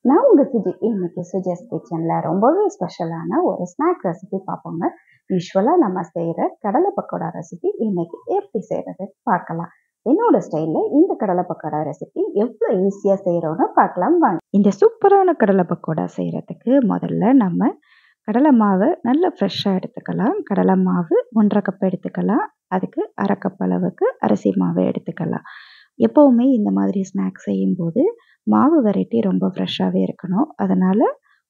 நான் உங்க சுஜி. இன்னைக்கு சுஜிஸ் கிச்சன்ல ரொம்பவே ஸ்பெஷலான ஒரு ஸ்நாக் ரெசிபி பார்ப்போங்க. யூஸ்வலா நம்ம செய்யற கடலை பக்கோடா ரெசிபி இன்னைக்கு எப்படி செய்யறது பார்க்கலாம். என்னோட ஸ்டைல்ல இந்த கடலை பக்கோடா ரெசிபி எவ்வளவு ஈஸியா செய்யறோம்னு பார்க்கலாம் வாங்க. இந்த சூப்பரான கடலை பக்கோடா செய்யறதுக்கு முதல்ல நம்ம கடலை மாவு நல்லா ஃப்ரெஷ்ஷாக எடுத்துக்கலாம். கடலை மாவு 1.5 கப் எடுத்துக்கலாம். அதுக்கு 1/2 கப் அளவுக்கு அரிசி மாவு எடுத்துக்கலாம். எப்போவுமே இந்த மாதிரி ஸ்நாக்ஸ் செய்யும்போது மாவு வெரைட்டி ரொம்ப ஃப்ரெஷ்ஷாகவே இருக்கணும். அதனால்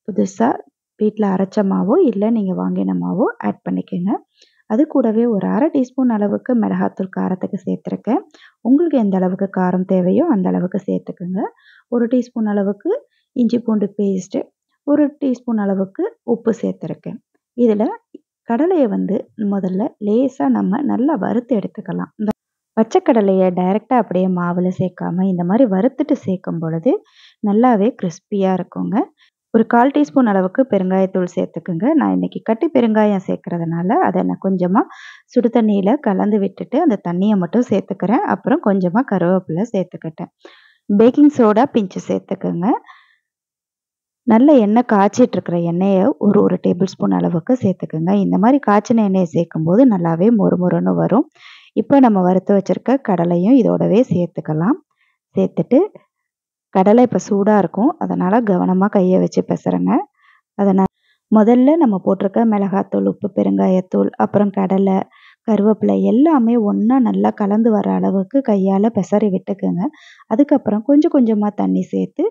புதுசாக வீட்டில் அரைச்ச மாவோ இல்லை நீங்கள் வாங்கின மாவோ ஆட் பண்ணிக்கோங்க. அது கூடவே ஒரு 1/2 டீஸ்பூன் அளவுக்கு மிளகாத்தூள் காரத்துக்கு சேர்த்துருக்கேன். உங்களுக்கு எந்த அளவுக்கு காரம் தேவையோ அந்த அளவுக்கு சேர்த்துக்குங்க. 1 டீஸ்பூன் அளவுக்கு இஞ்சி பூண்டு பேஸ்ட்டு, 1 டீஸ்பூன் அளவுக்கு உப்பு சேர்த்துருக்கேன். இதில் கடலையை முதல்ல லேசாக நம்ம நல்லா வறுத்து எடுத்துக்கலாம். இந்த பச்சை கடலையை டைரெக்டாக அப்படியே மாவில் சேர்க்காம இந்த மாதிரி வறுத்துட்டு சேர்க்கும் பொழுது நல்லாவே கிறிஸ்பியாக இருக்குங்க. ஒரு 1/4 டீஸ்பூன் அளவுக்கு பெருங்காயத்தூள் சேர்த்துக்குங்க. நான் இன்றைக்கி கட்டி பெருங்காயம் சேர்க்கறதுனால அதை நான் கொஞ்சமாக சுடு தண்ணியில் கலந்து விட்டுட்டு அந்த தண்ணியை மட்டும் சேர்த்துக்கிறேன். அப்புறம் கொஞ்சமாக கருவேப்பிலை சேர்த்துக்கிட்டேன். பேக்கிங் சோடா பிஞ்சு சேர்த்துக்குங்க. நல்ல எண்ணெய் காய்ச்சிட்ருக்கிற எண்ணெயை ஒரு டேபிள் ஸ்பூன் அளவுக்கு சேர்த்துக்குங்க. இந்த மாதிரி காய்ச்சின எண்ணெயை சேர்க்கும்போது நல்லாவே மொறுமொறுன்னு வரும். இப்போ நம்ம வறுத்து வச்சுருக்க கடலையும் இதோடவே சேர்த்துக்கலாம். சேர்த்துட்டு கடலை இப்போ சூடாக இருக்கும், அதனால் கவனமாக கையை வச்சு பெசருங்க. அதனால் முதல்ல நம்ம போட்டிருக்க மிளகாத்தூள், உப்பு, பெருங்காயத்தூள், அப்புறம் கடலை, கருவேப்பிலை எல்லாமே ஒன்றா நல்லா கலந்து வர அளவுக்கு கையால் பெசரி விட்டுக்குங்க. அதுக்கப்புறம் கொஞ்சம் கொஞ்சமாக தண்ணி சேர்த்து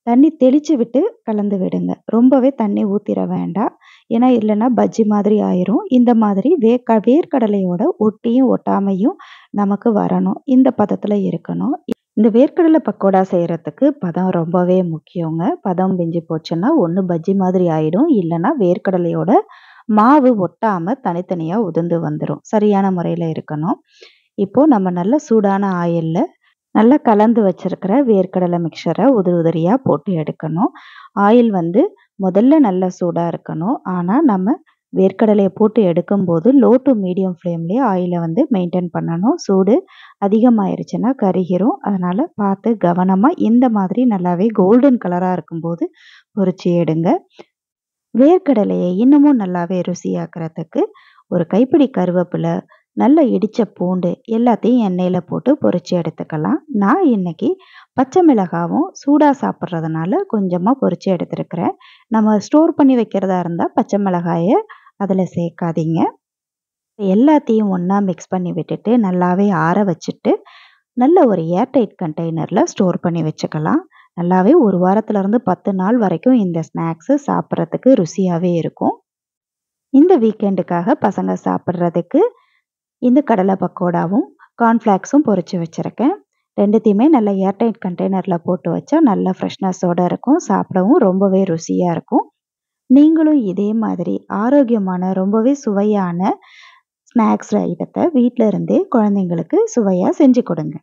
தண்ணி தெளித்து விட்டு கலந்து விடுங்க. ரொம்பவே தண்ணி ஊற்றிட வேண்டாம், ஏன்னா இல்லைன்னா பஜ்ஜி மாதிரி ஆயிரும். இந்த மாதிரி வேர்க்கடலையோட ஒட்டியும் ஒட்டாமையும் நமக்கு வரணும். இந்த பதத்தில் இருக்கணும். இந்த வேர்க்கடலை பக்கோடா செய்கிறதுக்கு பதம் ரொம்பவே முக்கியங்க. பதம் மிஞ்சி போச்சுன்னா ஒன்று பஜ்ஜி மாதிரி ஆயிடும், இல்லைன்னா வேர்க்கடலையோட மாவு ஒட்டாமல் தனித்தனியாக உதிர்ந்து வந்துடும். சரியான முறையில் இருக்கணும். இப்போது நம்ம நல்ல சூடான ஆயிலில் நல்லா கலந்து வச்சுருக்கிற வேர்க்கடலை மிக்சரை உதிரியாக போட்டு எடுக்கணும். ஆயில் முதல்ல நல்லா சூடாக இருக்கணும். ஆனால் நம்ம வேர்க்கடலையை போட்டு எடுக்கும்போது லோ டு மீடியம் ஃப்ளேம்லேயே ஆயிலை மெயின்டைன் பண்ணணும். சூடு அதிகமாகிருச்சுன்னா கருகிரும். அதனால் பார்த்து கவனமாக இந்த மாதிரி நல்லாவே கோல்டன் கலராக இருக்கும்போது பொரிச்சு எடுங்க. வேர்க்கடலையை இன்னமும் நல்லாவே ருசியாக்கிறதுக்கு ஒரு கைப்பிடி கருவேப்பிலை, நல்லா இடித்த பூண்டு எல்லாத்தையும் எண்ணெயில் போட்டு பொரிச்சு எடுத்துக்கலாம். நான் இன்னைக்கு பச்சை மிளகாவும் சூடாக சாப்பிட்றதுனால கொஞ்சமாக பொரிச்சு எடுத்துருக்கிறேன். நம்ம ஸ்டோர் பண்ணி வைக்கிறதா இருந்தால் பச்சை மிளகாயை அதில் சேர்க்காதீங்க. எல்லாத்தையும் ஒன்றா மிக்ஸ் பண்ணி விட்டுட்டு நல்லாவே ஆற வச்சுட்டு நல்ல ஒரு ஏர்டைட் கண்டெய்னரில் ஸ்டோர் பண்ணி வச்சுக்கலாம். நல்லாவே 1 வாரத்துலேருந்து 10 நாள் வரைக்கும் இந்த ஸ்நாக்ஸு சாப்பிட்றதுக்கு ருசியாகவே இருக்கும். இந்த வீக்கெண்டுக்காக பசங்க சாப்பிட்றதுக்கு இந்த கடலை பக்கோடாவும் கார்ன்ஃப்ளாக்ஸும் பொரிச்சு வச்சுருக்கேன். ரெண்டுத்தையுமே நல்ல ஏர்டைட் கண்டெய்னரில் போட்டு வச்சா நல்ல ஃப்ரெஷ்னஸோடு இருக்கும். சாப்பிடவும் ரொம்பவே ருசியாக இருக்கும். நீங்களும் இதே மாதிரி ஆரோக்கியமான ரொம்பவே சுவையான ஸ்நாக்ஸ் ஐட்டத்தை வீட்டில் இருந்தே குழந்தைங்களுக்கு சுவையாக செஞ்சு கொடுங்க.